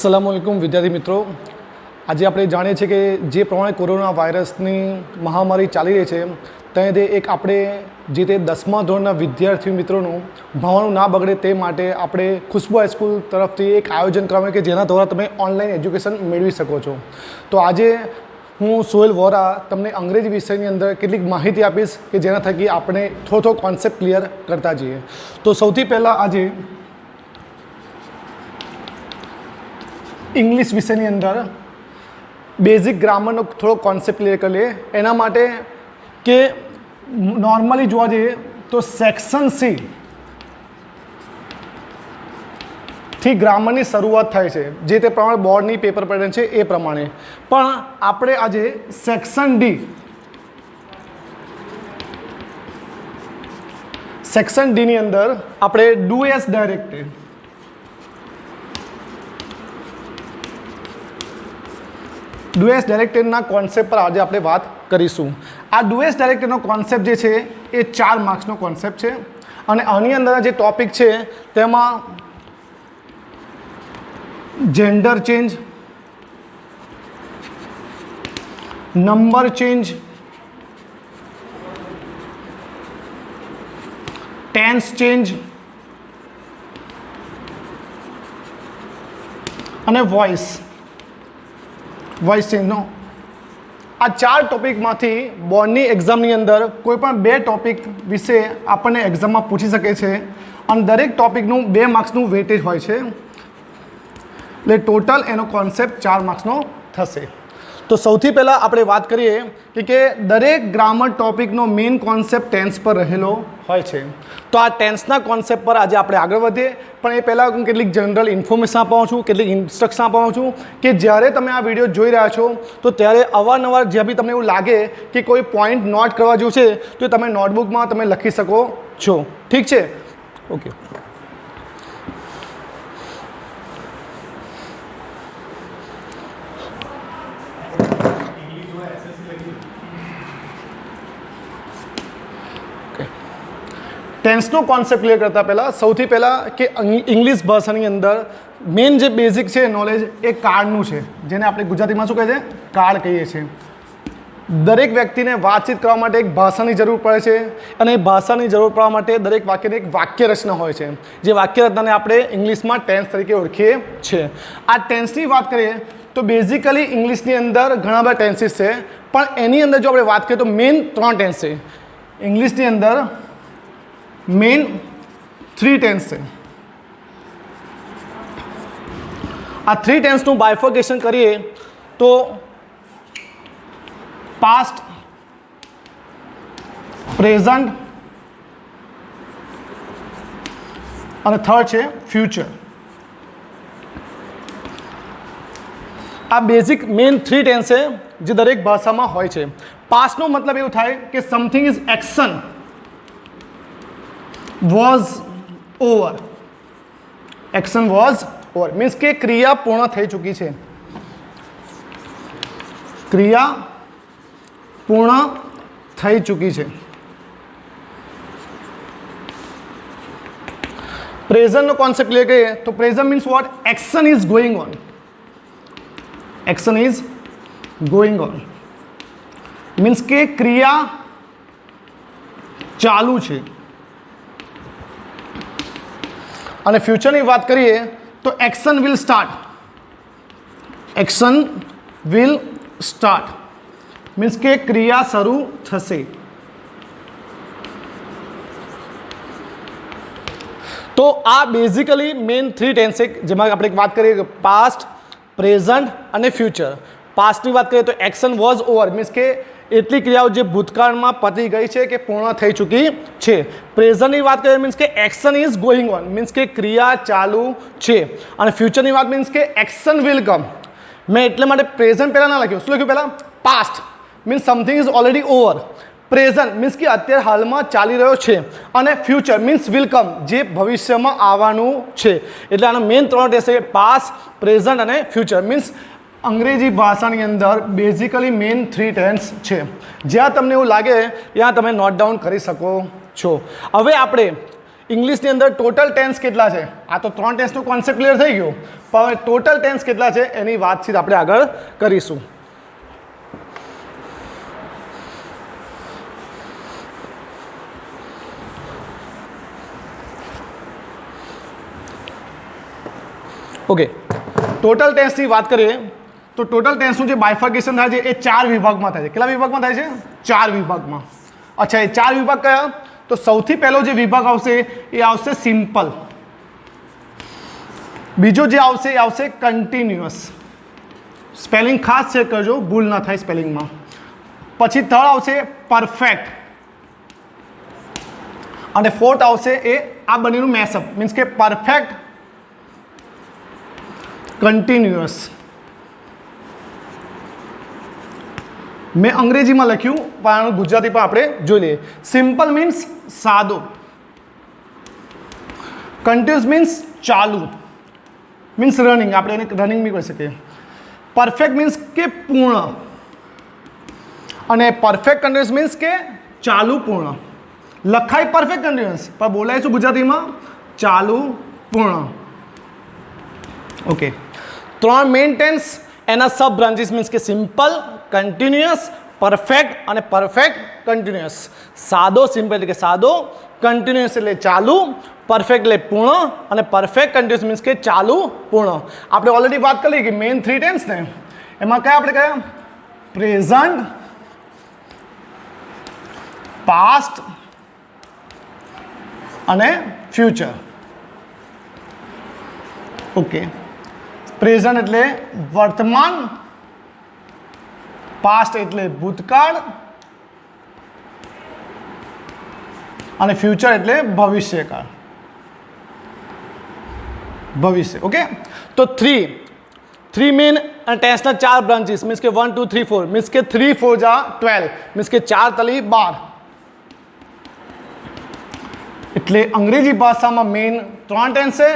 अस्सलाम वालेकुम विद्यार्थी मित्रों। आज आप जाणीए छीए कि जे प्रमाणे कोरोना वायरसनी महामारी चाली रही है ते एक आपणे जे ते 10मा धोरणना विद्यार्थी मित्रों भणવાનું ना बगड़े ते माटे आपणे खुशबू हाईस्कूल तरफथी एक आयोजन करवायुं के जेना द्वारा तमे ऑनलाइन एज्युकेशन मेळवी शको छो। तो आजे हूँ सोहेल वोरा तमने अंग्रेजी विषयनी अंदर केटलीक माहिती आपीश कि जेना थकी आपणे थोड़ो कॉन्सेप्ट क्लियर करता जईए। तो सौथी पहला आज इंग्लिश विषयनी अंदर बेजिक ग्रामरनो थोड़ो कॉन्सेप्ट क्लियर कर लिए। एना माटे के नॉर्मली जोवा जईए तो सेक्शन सी थी ग्रामरनी शरूआत थाय छे, जे ते प्रमाणे बोर्डनी पेपर पेटर्न छे ए प्रमाणे। पण आपणे आजे सेक्शन डी नी अंदर आपणे डू एस डायरेक्टेड डू एस डायरेक्टेडना कॉन्सेप्ट पर आज આપણે વાત કરીશું। આ ડુ એસ ડાયરેક્ટેડનો કોન્સેપ્ટ જે છે એ 4 માર્ક્સનો કોન્સેપ્ટ છે અને આની અંદર જે ટોપિક છે તેમાં gender change, number change, tense change અને વોઇસ ચેન્जનો आ 4 टॉपिक में बोर्डनी एक्जामनी अंदर कोईपण 2 टॉपिक विषे आपने एक्जाम में पूछी सके छे और दरेक टॉपिकनु 2 मार्क्सनु वेटेज होय छे, એટલે टोटल एनो कॉन्सेप्ट 4 मार्क्सनो थशे। तो सौथी पहला आपणे बात करिए कि दरेक ग्रामर टॉपिकनो मेन कॉन्सेप्ट टेन्स पर रहेलो होय छे। तो आ टेन्सना कॉन्सेप्ट पर आज आपणे आगळ वधीए, पण ए पहला हूँ केटलीक जनरल इन्फॉर्मेशन आपवानुं छुं, केटलीक इंस्ट्रक्शन आपवानुं छुं कि ज्यारे तमे आ विडियो जोई रह्या छो तो त्यारे अवारनवार ज्यां बी तमने एवुं लागे कि कोई पॉइंट नोट करवा जेवुं छे तो तमे नोटबुकमां तमे लखी शको छो। ठीक छे? ओके। टेन्सनो कॉन्सेप्ट क्लियर करता पहला सौथी पहला कि इंग्लिश भाषानी अंदर मेन जे बेजिक है नॉलेज ए कार्डनु है, जेने आपणे गुजरातीमां शुं कहे छे कार्ड कहीए छे। दरेक व्यक्तिने वातचीत करवा माटे एक भाषानी जरूर पड़े छे अने भाषानी जरूर पड़वा माटे दरेक वाक्यनी एक वाक्य रचना होय छे, जे वाक्य रचनाने आपणे इंग्लिशमां टेन्स तरीके ओळखीए छे। आ टेन्सनी वात करीए तो बेजिकली इंग्लिशनी अंदर घणा बधा टेन्सीस छे, पण एनी अंदर जो आपणे वात करीए तो मेन 3 टेन्स छे। इंग्लिशनी अंदर मेन 3 टेन्स है। आ 3 टेन्सનું બાયફર્કેશન કરીએ તો પાસ્ટ, પ્રેઝન્ટ અને થર્ડ છે ફ્યુચર। આ બેઝિક મેન 3 ટેન્સ છે જે દરેક ભાષામાં હોય છે। પાસ્ટનો મતલબ એવું થાય કે something is action was over, action was over means के क्रिया पूर्ण થઈ ચૂકી છે, ક્રિયા પૂર્ણ થઈ ચૂકી છે। પ્રેઝન્ટ નો કોન્સેપ્ટ ક્લિયર કરીએ તો present means what, action is going on, action is going on means કે ક્રિયા ચાલુ છે। અને ફ્યુચરની વાત કરીએ તો action will start, action will start means કે ક્રિયા શરૂ થશે। તો આ બેઝિકલી મેન 3 ટેન્સ છે જેમાં આપણે વાત કરીએ પાસ્ટ, પ્રેઝન્ટ અને ફ્યુચર। પાસ્ટની વાત કરીએ તો એક્શન વોઝ ઓવર મીન્સ કે એટલી ક્રિયાઓ જે ભૂતકાળમાં પતી ગઈ છે કે પૂર્ણ થઈ ચૂકી છે। પ્રેઝન્ટની વાત કરીએ મીન્સ કે action is going on means કે ક્રિયા ચાલુ છે। અને ફ્યુચરની વાત મીન્સ કે એક્શન વિલ કમ। મેં એટલે માટે પ્રેઝન્ટ પહેલાં ના લખ્યું, શું લખ્યું પહેલાં? Past means something is already over, present means કે અત્યારે હાલમાં ચાલી રહ્યો છે અને ફ્યુચર મીન્સ વિલ કમ જે ભવિષ્યમાં આવવાનું છે। એટલે આનો મેન 3 ટેન્સ છે પાસ્ટ, પ્રેઝન્ટ અને ફ્યુચર મીન્સ અંગ્રેજી ભાષાની અંદર બેઝિકલી મેન 3 ટેન્સ છે। જ્યાં તમને એવું લાગે ત્યાં તમે નોટ ડાઉન કરી શકો છો। હવે આપણે ઇંગ્લિશની અંદર ટોટલ ટેન્સ કેટલા છે? આ તો 3 ટેન્સનો કોન્સેપ્ટ ક્લિયર થઈ ગયો, પણ હવે ટોટલ ટેન્સ કેટલા છે એની વાતચીત આપણે આગળ કરીશું. ઓકે, ટોટલ ટેન્સની વાત કરીએ તો ટોટલ ટેન્સનું જે બાયફર્કેશન થાય છે એ 4 વિભાગમાં થાય છે. કેટલા વિભાગમાં થાય છે? 4 વિભાગમાં. અચ્છા, એ 4 વિભાગ કયા? તો સૌથી પહેલો જે વિભાગ આવશે એ આવશે સિમ્પલ. બીજો જે આવશે એ આવશે કન્ટિન્યુઅસ. સ્પેલિંગ ખાસ ચેક કરજો, ભૂલ ના થાય સ્પેલિંગમાં. પછી થર્ડ આવશે પરફેક્ટ અને ફોર્થ આવશે એ આ બંનેનું મેસઅપ, મીન્સ કે પરફેક્ટ કન્ટિન્યુઅસ. મેં અંગ્રેજીમાં લખ્યું પણ ગુજરાતી પણ આપણે જોઈ લઈએ. સિમ્પલ મીન્સ સાદો, કન્ટિન્યુઅસ મીન્સ ચાલુ, મીન્સ રનિંગ, આપણે એને રનિંગ બી કહી શકીએ. પરફેક્ટ મીન્સ કે પૂર્ણ, અને પરફેક્ટ કન્ટિન્યુઅસ મીન્સ કે ચાલુ પૂર્ણ. લખાય પરફેક્ટ કન્ટિન્યુઅસ પણ બોલાય શું ગુજરાતીમાં? ચાલુ પૂર્ણ. ઓકે, 3 મેઇન ટેન્સ, એના સબ બ્રાન્ચીસ મીન્સ કે સિમ્પલ, કન્ટિન્યુઅસ, પરફેક્ટ અને પરફેક્ટ કન્ટિન્યુઅસ. સાદો સિમ્પલ એટલે કે સાદો, કન્ટિન્યુઅસ એટલે ચાલુ, પરફેક્ટ એટલે પૂર્ણ અને પરફેક્ટ કન્ટિન્યુઅસ મીન્સ કે ચાલુ પૂર્ણ. આપણે ઓલરેડી વાત કરી કે મેઇન 3 ટેન્સ ને એમાં કયા આપણે કયા? પ્રેઝન્ટ, પાસ્ટ અને ફ્યુચર. ઓકે, પ્રેઝન્ટ એટલે વર્તમાન, પાસ્ટ એટલે ભૂતકાળ અને ફ્યુચર એટલે ભવિષ્યકાળ, ભવિષ્ય. ઓકે, તો 3 મેઇન ટેન્સના 4 બ્રાન્ચીસ મીન્સ કે 1 2 3 4 મીન્સ કે 3 4 જા 12 મીન્સ કે 4 તલી 12. એટલે અંગ્રેજી ભાષામાં મેઇન 3 ટેન્સ છે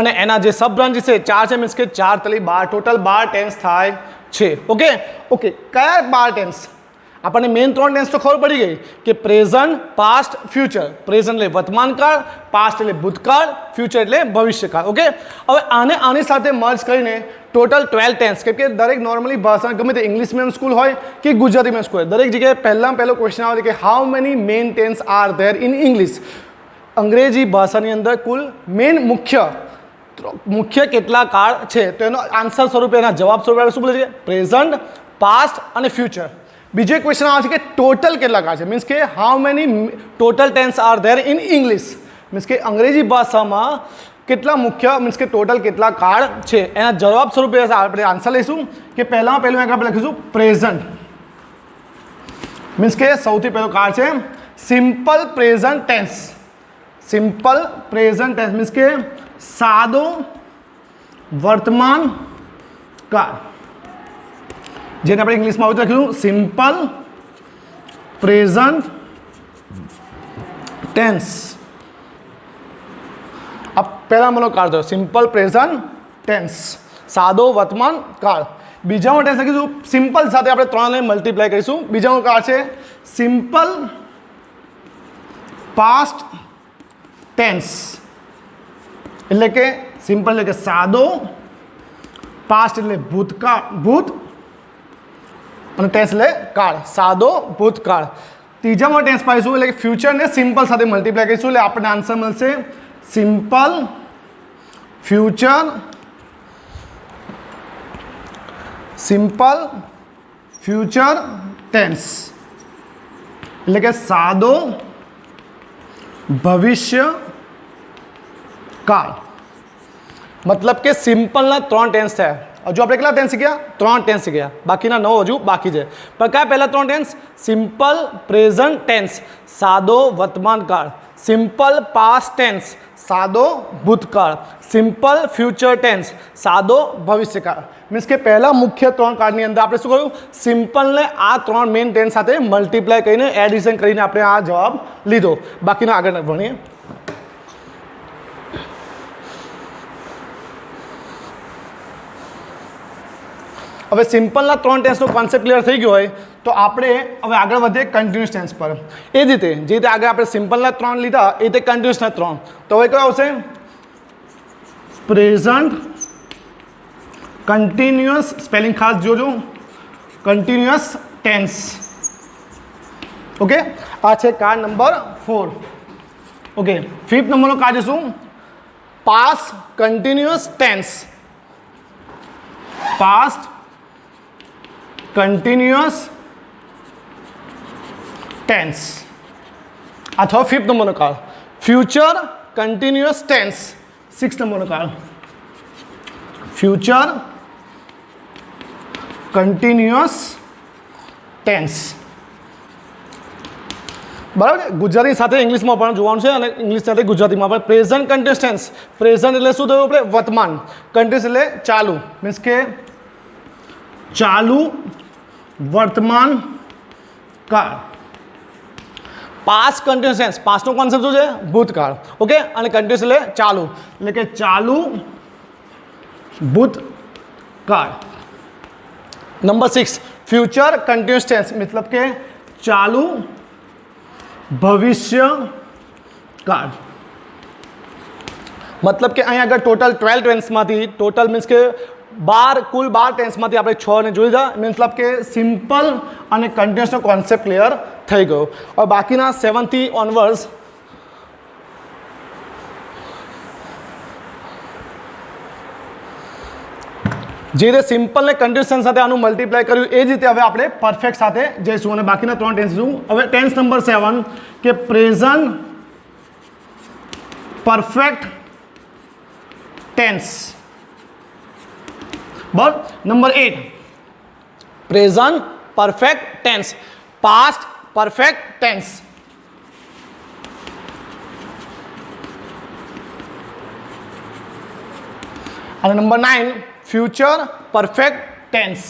અને એના જે સબ બ્રાન્ચીસ છે 4 છે, મીન્સ કે 4 તલી 12, ટોટલ 12 ટેન્સ થાય છે. ઓકે ઓકે, કયા 12 ટેન્સ? આપણને મેઇન 3 ટેન્સ તો ખબર પડી ગઈ કે પ્રેઝન્ટ, પાસ્ટ, ફ્યુચર. પ્રેઝન્ટ એટલે વર્તમાનકાળ, પાસ્ટ એટલે ભૂતકાળ, ફ્યુચર એટલે ભવિષ્યકાળ. ઓકે, હવે આની સાથે મર્જ કરીને ટોટલ 12 ટેન્સ, કેમ કે દરેક નોર્મલી ભાષા ગમે તે ઇંગ્લિશ મીડિયમ સ્કૂલ હોય કે ગુજરાતી મીડિયમ સ્કૂલ હોય, દરેક જગ્યાએ પહેલો ક્વેશ્ચન આવે કે how many main tense are there in English. અંગ્રેજી ભાષાની અંદર કુલ મેઇન મુખ્ય કેટલા કાળ છે? તો એનો આન્સર સ્વરૂપે, એના જવાબ સ્વરૂપે શું બોલે છે? પ્રેઝન્ટ, પાસ્ટ અને ફ્યુચર. બીજો ક્વેશ્ચન આવે છે કે ટોટલ કેટલા કાળ છે, મીન્સ કે how many total tense are there in English, means કે અંગ્રેજી ભાષામાં કેટલા મુખ્ય મીન્સ કે ટોટલ કેટલા કાળ છે? એના જવાબ સ્વરૂપે આપણે આન્સર લઈશું કે પહેલું આપણે લખીશું પ્રેઝન્ટ, મીન્સ કે સૌથી પહેલો કાળ છે simple present tense. Simple present tense means કે સાદો વર્તમાન કાળ, જેને આપણે ઇંગ્લિશમાં આવું લખ્યું સિમ્પલ પ્રેઝન્ટ ટેન્સ. આ પહેલાનો કાળ થયો સિમ્પલ પ્રેઝન્ટ ટેન્સ, સાદો વર્તમાન કાળ. બીજાનો ટેન્સ લખીશું સિમ્પલ સાથે આપણે 3 ને મલ્ટીપ્લાય કરીશું. બીજાનો કાળ છે સિમ્પલ પાસ્ટ ટેન્સ, એટલે કે સિમ્પલ એટલે કે સાદો, પાસ્ટ એટલે ભૂત અને ટેન્સ એટલે કાળ, સાદો ભૂતકાળ. ત્રીજામાં ટેન્સ પાડીશું એટલે કે ફ્યુચરને સિમ્પલ સાથે મલ્ટીપ્લાય કરીશું એટલે આપણને આન્સર મળશે simple future, simple future tense, એટલે કે સાદો ભવિષ્ય કાળ. મતલબ કે સિમ્પલના 3 ટેન્સ થયા. હજુ આપણે કેટલા ટેન્સ શીખ્યા? 3 ટેન્સ શીખ્યા, બાકીના 9 હજુ બાકી છે. પણ કયા પહેલા 3 ટેન્સ? સિમ્પલ પ્રેઝન્ટ ટેન્સ, સાદો વર્તમાન કાળ. સિમ્પલ પાસ્ટ ટેન્સ, સાદો ભૂતકાળ. સિમ્પલ ફ્યુચર ટેન્સ, સાદો ભવિષ્યકાળ. મીન્સ કે પહેલા મુખ્ય 3 કાળની અંદર આપણે શું કર્યું? સિમ્પલને આ 3 મેઇન ટેન્સ સાથે મલ્ટીપ્લાય કરીને એડિશન કરીને આપણે આ જવાબ લીધો. બાકીના આગળ ભણીએ. હવે સિમ્પલના 3 ટેન્સનો કોન્સેપ્ટ ક્લિયર થઈ ગયો હોય તો આપણે હવે આગળ વધીએ કન્ટિન્યુઅસ ટેન્સ પર. એ જ રીતે જે રીતે આગળ આપણે સિમ્પલના 3 લીધા એ રીતે કન્ટિન્યુઅસના 3. તો હવે કયો આવશે? પ્રેઝન્ટ કન્ટિન્યુઅસ, સ્પેલિંગ ખાસ જોજો, કન્ટિન્યુઅસ ટેન્સ. ઓકે, આ છે કાર્ડ નંબર 4. ઓકે, 5th નંબરનો કાર્ડ જોશું, past continuous tense. Past continuous tense. આ થયો 5th નંબરનો card. Future continuous tense, 6th નંબરનો કાર્ડ. Future continuous tense. બરાબર છે. ગુજરાતી સાથે ઇંગ્લિશમાં પણ જોવાનું છે અને ઇંગ્લિશ સાથે ગુજરાતીમાં પણ. પ્રેઝન્ટ કન્ટિન્યુઅસ ટેન્સ, પ્રેઝન્ટ એટલે શું થયું આપણે? વર્તમાન. કન્ટિન્યુઅસ એટલે ચાલુ, મીન્સ કે ચાલુ વર્તમાન કાળ. પાસ્ટ કન્ટિન્યુઅસ ટેન્સ, પાસ્ટનો કોન્સેપ્ટ શું છે? ભૂતકાળ. ઓકે, અને કન્ટિન્યુઅસ એટલે ચાલુ, એટલે કે ચાલુ ભૂતકાળ. નંબર 6 ફ્યુચર કન્ટિન્યુઅસ ટેન્સ, મતલબ કે ચાલુ ભવિષ્ય કાળ. મતલબ કે અહીંયા આગળ ટોટલ 12 ટેન્સમાંથી ટોટલ મીન્સ કે 12 કુલ 12 ટેન્સમાંથી આપણે 6 ને જોઈ લીધા. મતલબ કે સિમ્પલ અને કન્ટિન્યુઅસનો કોન્સેપ્ટ ક્લિયર થઈ ગયો. હવે બાકીના 7 થી ઓનવર્ડ્સ જે રીતે સિમ્પલ ને કન્ટિન્યુઅસ સાથે આનું મલ્ટીપ્લાય કર્યું એ જ રીતે હવે આપણે પરફેક્ટ સાથે જઈશું અને બાકીના 3 ટેન્સ જોઈશું. હવે ટેન્સ નંબર 7 કે પ્રેઝન્ટ પરફેક્ટ ટેન્સ. બરાબર. Number 8 present perfect tense, past perfect tense. અને નંબર 9 ફ્યુચર પરફેક્ટ ટેન્સ.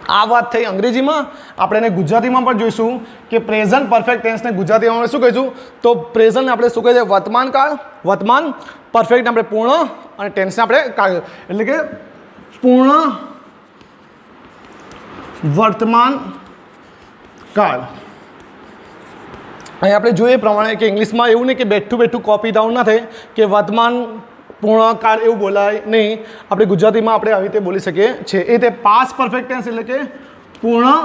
આ વાત થઈ અંગ્રેજીમાં. આપણે એને ગુજરાતીમાં પણ જોઈશું કે પ્રેઝન્ટ પરફેક્ટ ટેન્સને ગુજરાતીમાં આપણે શું કહીશું? તો પ્રેઝન્ટને આપણે શું કહીએ? વર્તમાન કાળ. વર્તમાન પરફેક્ટને આપણે પૂર્ણ અને ટેન્સને આપણે કાળ, એટલે કે પૂર્ણ વર્તમાન કાળ. અહીં આપણે જોઈએ પ્રમાણે કે ઇંગ્લિશમાં એવું નહીં કે બેઠું કોપી ડાઉન ના થાય કે વર્તમાન પૂર્ણ કાળ એવું બોલાય નહીં. આપણે ગુજરાતીમાં આપણે આવી રીતે બોલી શકીએ છીએ. એ રીતે પાસ્ટ પરફેક્ટ ટેન્સ એટલે કે પૂર્ણ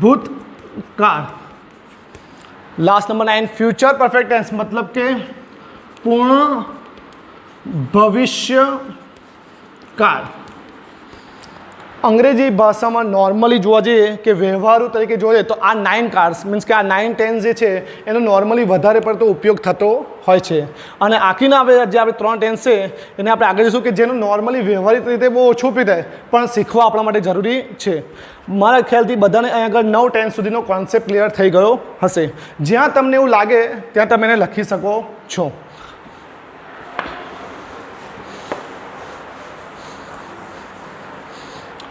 ભૂતકાળ. Last number 9 future perfect tense, મતલબ કે પૂર્ણ ભવિષ્ય કાળ. અંગ્રેજી ભાષામાં નોર્મલી જોવા જઈએ કે વ્યવહારુ તરીકે જોઈએ તો આ 9 કાર્ડ્સ મીન્સ કે આ 9 ટેન્સ જે છે એનો નોર્મલી વધારે પડતો ઉપયોગ થતો હોય છે. અને આખીના હવે જે આપણે 3 ટેન્સ છે એને આપણે આગળ જોઈશું કે જેનું નોર્મલી વ્યવહારિક રીતે બહુ ઓછું ઉપયોગ થાય પણ શીખવા આપણા માટે જરૂરી છે. મારા ખ્યાલથી બધાને અહીં આગળ 9 ટેન્સ સુધીનો કોન્સેપ્ટ ક્લિયર થઈ ગયો હશે. જ્યાં તમને એવું લાગે ત્યાં તમે એને લખી શકો છો.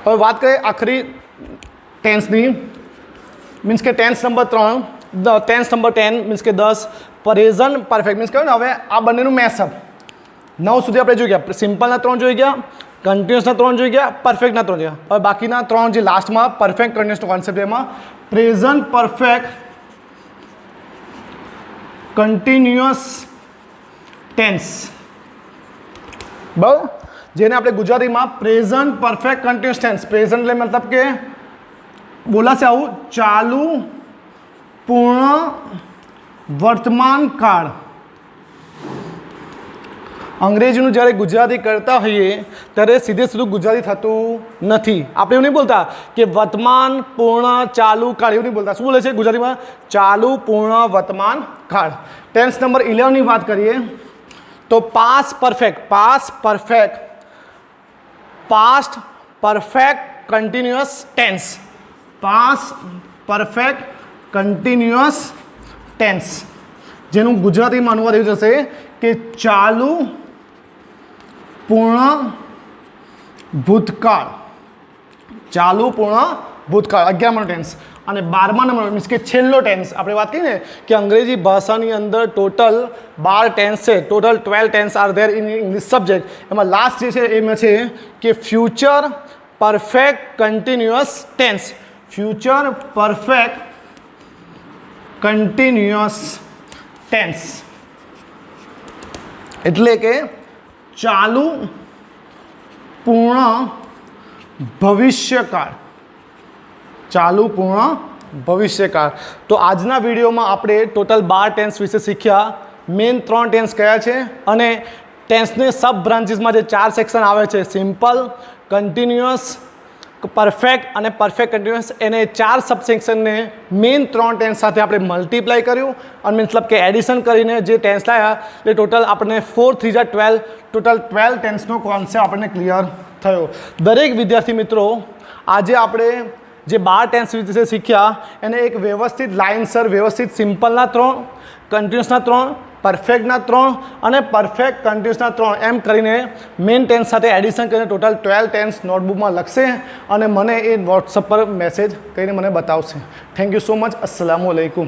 હવે વાત કરીએ આખરી ટેન્સની, મીન્સ કે tense number 3, tense number 10 means કે 10 પ્રેઝન્ટ પરફેક્ટ મીન્સ કહ્યું ને. હવે આ બંનેનું મેસઅપ 9 સુધી આપણે જોઈ ગયા. સિમ્પલના 3 જોઈ ગયા, કન્ટિન્યુઅસના 3 જોઈ ગયા, પરફેક્ટના 3 જોઈ ગયા. હવે બાકીના 3 જે લાસ્ટમાં પરફેક્ટ કન્ટિન્યુઅસનો કોન્સેપ્ટ એમાં પ્રેઝન્ટ પરફેક્ટ કન્ટિન્યુઅસ ટેન્સ. બરાબર, જેને આપણે ગુજરાતીમાં present perfect continuous tense. Present એટલે મતલબ કે બોલાશે આવું ચાલુ પૂર્ણ વર્તમાન કાળ. અંગ્રેજીનું જ્યારે ગુજરાતી કરતા હોઈએ ત્યારે સીધે સીધું ગુજરાતી થતું નથી. આપણે એવું નહીં બોલતા કે વર્તમાન પૂર્ણ ચાલુ કાળ, એવું નહીં બોલતા. શું બોલે છે ગુજરાતીમાં? ચાલુ પૂર્ણ વર્તમાન કાળ. ટેન્સ નંબર 11ની વાત કરીએ તો past perfect continuous tense. Past perfect continuous tense, જેનું ગુજરાતીમાં અનુવાદ એવું થશે કે ચાલુ પૂર્ણ ભૂતકાળ. ચાલુ પૂર્ણ ભૂતકાળ 11મો ટેન્સ. અને 12મા નંબર મીન્સ કે છેલ્લો ટેન્સ આપણે વાત કરીએ ને કે અંગ્રેજી ભાષાની અંદર ટોટલ 12 ટેન્સ છે, total 12 tense are there in English subject. એમાં લાસ્ટ જે છે એમાં છે કે future perfect continuous tense. Future perfect continuous tense એટલે કે ચાલુ પૂર્ણ ભવિષ્યકાળ. ચાલુ પૂર્ણ ભવિષ્યકાળ. તો આજના વિડીયોમાં આપણે ટોટલ 12 ટેન્સ વિશે શીખ્યા. મેઇન 3 ટેન્સ કયા છે અને ટેન્સની સબ બ્રાન્ચીસમાં જે 4 સેક્શન આવે છે સિમ્પલ, કન્ટિન્યુઅસ, પરફેક્ટ અને પરફેક્ટ કન્ટિન્યુઅસ, એને 4 સબ સેક્શનને મેઇન 3 ટેન્સ સાથે આપણે મલ્ટીપ્લાય કર્યું અને મતલબ કે એડિશન કરીને જે ટેન્સ લાવ્યા એ ટોટલ આપણને 4 3 જા 12 ટોટલ 12 ટેન્સનો કોન્સેપ્ટ આપણને ક્લિયર થયો. દરેક વિદ્યાર્થી મિત્રો આજે આપણે જે 12 ટેન્સ વિશે શીખ્યા એને એક વ્યવસ્થિત લાઇનસર વ્યવસ્થિત સિમ્પલના 3, કન્ટિન્યુઅસના 3, પરફેક્ટના 3 અને પરફેક્ટ કન્ટિન્યુઅસના 3 એમ કરીને મેઇન ટેન્સ સાથે એડિશન કરીને ટોટલ 12 ટેન્સ નોટબુકમાં લખશે અને મને એ વોટ્સઅપ પર મેસેજ કરીને મને બતાવશે. Thank you so much. અસ્સલામુ અલૈકુમ.